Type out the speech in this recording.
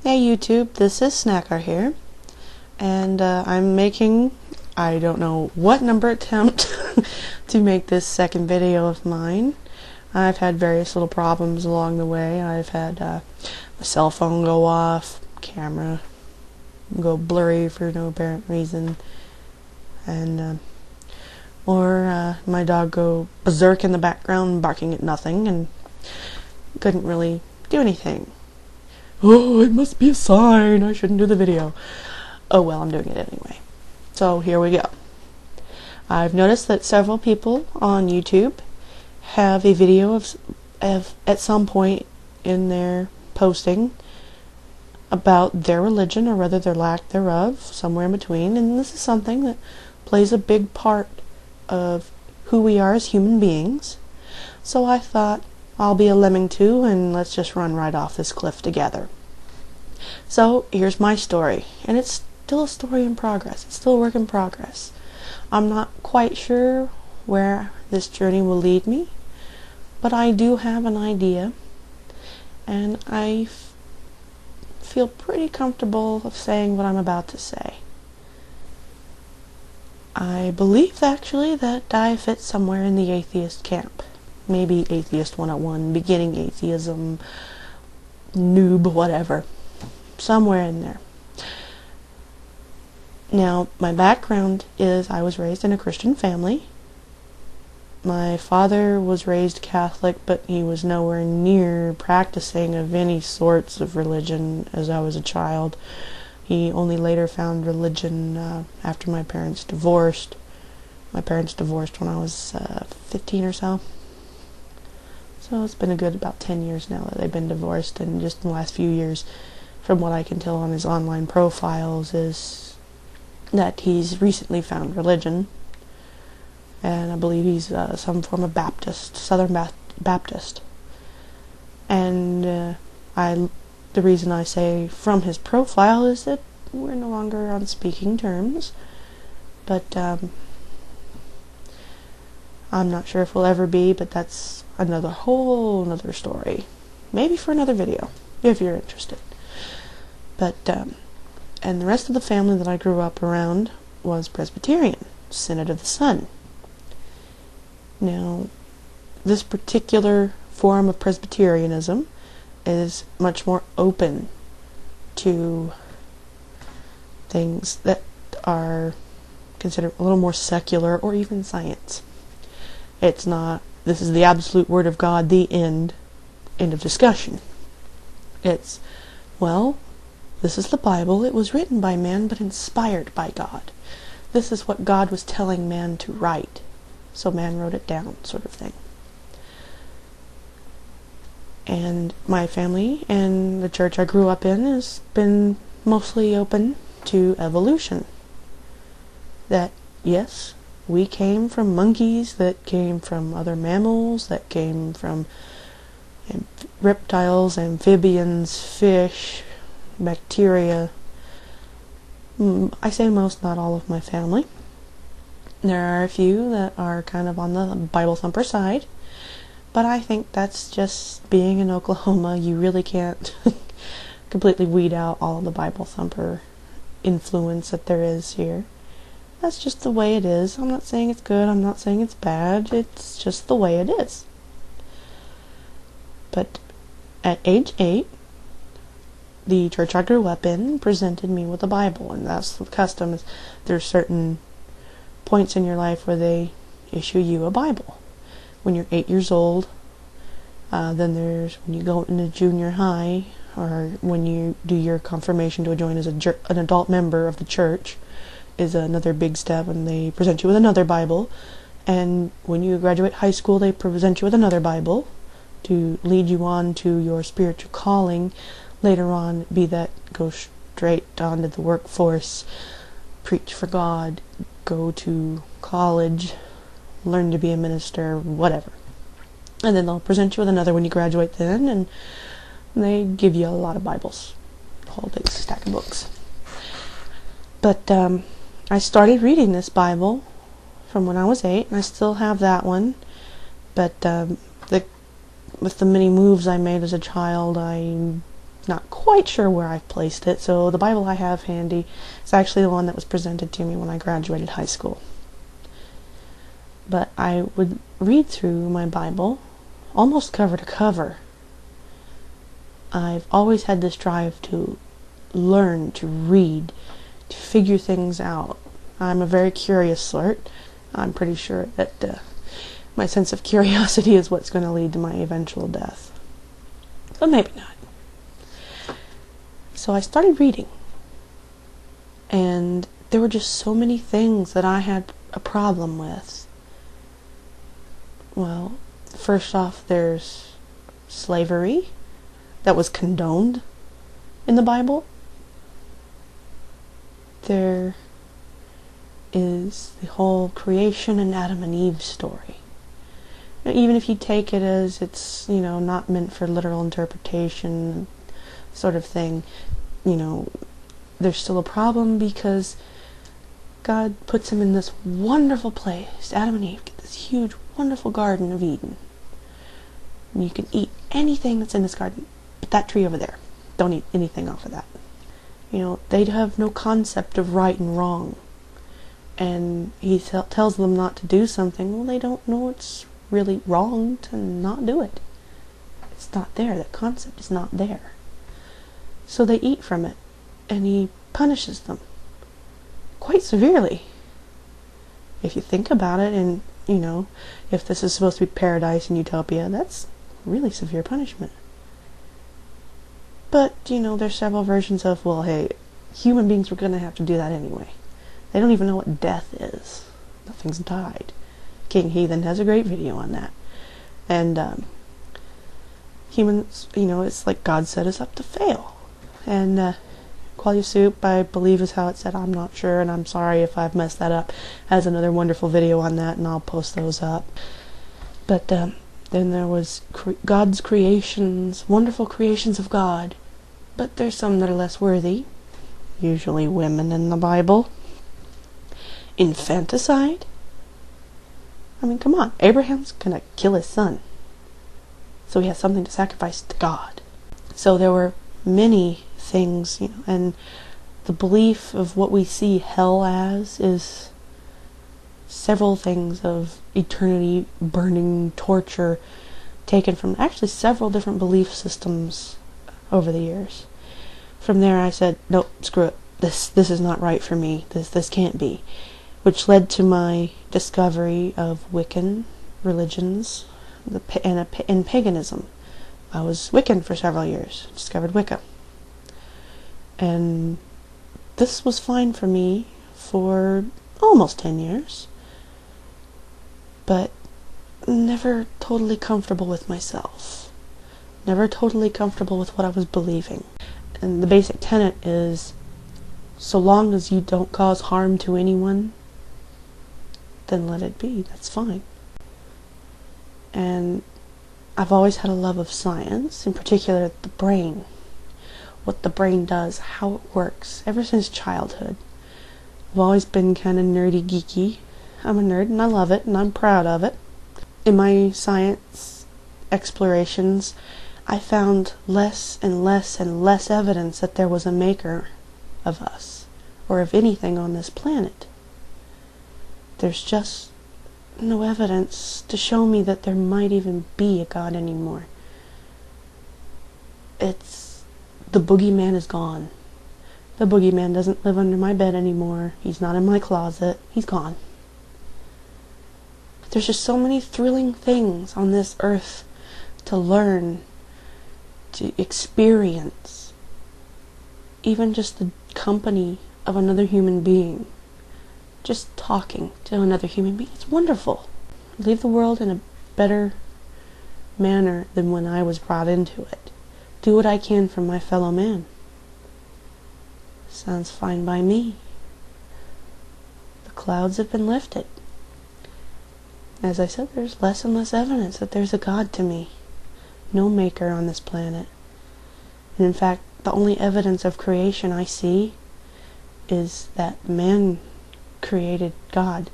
Hey YouTube, this is Snacker here, and I'm making, I don't know what number attempt to make this second video of mine. I've had various little problems along the way. I've had my cell phone go off, camera go blurry for no apparent reason, and or my dog go berserk in the background barking at nothing and couldn't really do anything. Oh, it must be a sign. I shouldn't do the video. Oh well, I'm doing it anyway. So here we go. I've noticed that several people on YouTube have a video of at some point in their posting about their religion, or rather their lack thereof, somewhere in between, and this is something that plays a big part of who we are as human beings. So I thought I'll be a lemming too, and let's just run right off this cliff together. So here's my story, and it's still a story in progress. It's still a work in progress. I'm not quite sure where this journey will lead me, but I do have an idea, and I feel pretty comfortable of saying what I'm about to say. I believe actually that I fit somewhere in the atheist camp. Maybe Atheist 101, beginning atheism, noob, whatever. Somewhere in there. Now, my background is I was raised in a Christian family. My father was raised Catholic, but he was nowhere near practicing of any sorts of religion as I was a child. He only later found religion after my parents divorced. My parents divorced when I was 15 or so. So it's been a good about 10 years now that they've been divorced, and just in the last few years, from what I can tell on his online profiles, is that he's recently found religion, and I believe he's some form of Baptist, Southern Baptist. And the reason I say from his profile is that we're no longer on speaking terms, but I'm not sure if we'll ever be, but that's whole another story. Maybe for another video, if you're interested. But, and the rest of the family that I grew up around was Presbyterian, Synod of the Son. Now, this particular form of Presbyterianism is much more open to things that are considered a little more secular, or even science. It's not, this is the absolute word of God, the end of discussion. It's, well, this is the Bible. It was written by man, but inspired by God. This is what God was telling man to write, so man wrote it down, sort of thing. And my family and the church I grew up in has been mostly open to evolution. That, yes, we came from monkeys, that came from other mammals, that came from reptiles, amphibians, fish, bacteria. I say most, not all of my family. There are a few that are kind of on the Bible thumper side, but I think that's just being in Oklahoma. You really can't completely weed out all of the Bible thumper influence that there is here. That's just the way it is. I'm not saying it's good, I'm not saying it's bad, it's just the way it is. But at age 8, the church I grew up in presented me with a Bible, and that's the custom. Is there's certain points in your life where they issue you a Bible. When you're 8 years old, then there's when you go into junior high, or when you do your confirmation to join as an adult member of the church, is another big step, and they present you with another Bible. And when you graduate high school, they present you with another Bible to lead you on to your spiritual calling later on, be that go straight onto the workforce, preach for God, go to college, learn to be a minister, whatever. And then they'll present you with another when you graduate then, and they give you a lot of Bibles, a whole big stack of books. But I started reading this Bible from when I was 8, and I still have that one. But with the many moves I made as a child, I not quite sure where I've placed it, so the Bible I have handy is actually the one that was presented to me when I graduated high school. But I would read through my Bible almost cover to cover. I've always had this drive to learn, to read, to figure things out. I'm a very curious sort. I'm pretty sure that my sense of curiosity is what's going to lead to my eventual death. But maybe not. So I started reading. And there were just so many things that I had a problem with. Well, first off, there's slavery that was condoned in the Bible. There is the whole creation and Adam and Eve story. Now, even if you take it as it's, not meant for literal interpretation sort of thing, there's still a problem because God puts them in this wonderful place. Adam and Eve get this huge, wonderful Garden of Eden. And you can eat anything that's in this garden, but that tree over there, don't eat anything off of that. They'd have no concept of right and wrong. And he tells them not to do something. Well, they don't know it's really wrong to not do it. It's not there. That concept is not there. So they eat from it, and he punishes them quite severely. If you think about it, and, if this is supposed to be paradise and utopia, that's really severe punishment. But, there's several versions of, well, hey, human beings were going to have to do that anyway. They don't even know what death is. Nothing's died. King Heathen has a great video on that. And humans, it's like God set us up to fail. And Qualia Soup, I believe is how it's said. I'm not sure, and I'm sorry if I've messed that up. Has another wonderful video on that, and I'll post those up. But then there was God's creations, wonderful creations of God. But there's some that are less worthy. Usually women in the Bible. Infanticide? I mean, come on. Abraham's gonna kill his son. So he has something to sacrifice to God. So there were many things, and the belief of what we see hell as is several things of eternity, burning, torture, taken from actually several different belief systems over the years. From there I said, nope, screw it. This is not right for me. This can't be. Which led to my discovery of Wiccan religions and paganism. I was Wiccan for several years. Discovered Wicca. And this was fine for me for almost 10 years. But never totally comfortable with myself. Never totally comfortable with what I was believing. And the basic tenet is, so long as you don't cause harm to anyone, then let it be. That's fine. And I've always had a love of science, in particular the brain. What the brain does, how it works, ever since childhood. I've always been kind of nerdy, geeky. I'm a nerd and I love it and I'm proud of it. In my science explorations, I found less and less and less evidence that there was a maker of us, or of anything on this planet. There's just no evidence to show me that there might even be a God anymore. The boogeyman is gone. The boogeyman doesn't live under my bed anymore. He's not in my closet. He's gone. There's just so many thrilling things on this earth to learn, to experience. Even just the company of another human being. Just talking to another human being. It's wonderful. Leave the world in a better manner than when I was brought into it. Do what I can for my fellow man. Sounds fine by me. The clouds have been lifted. As I said, there's less and less evidence that there's a God to me. No maker on this planet. And in fact, the only evidence of creation I see is that man created God.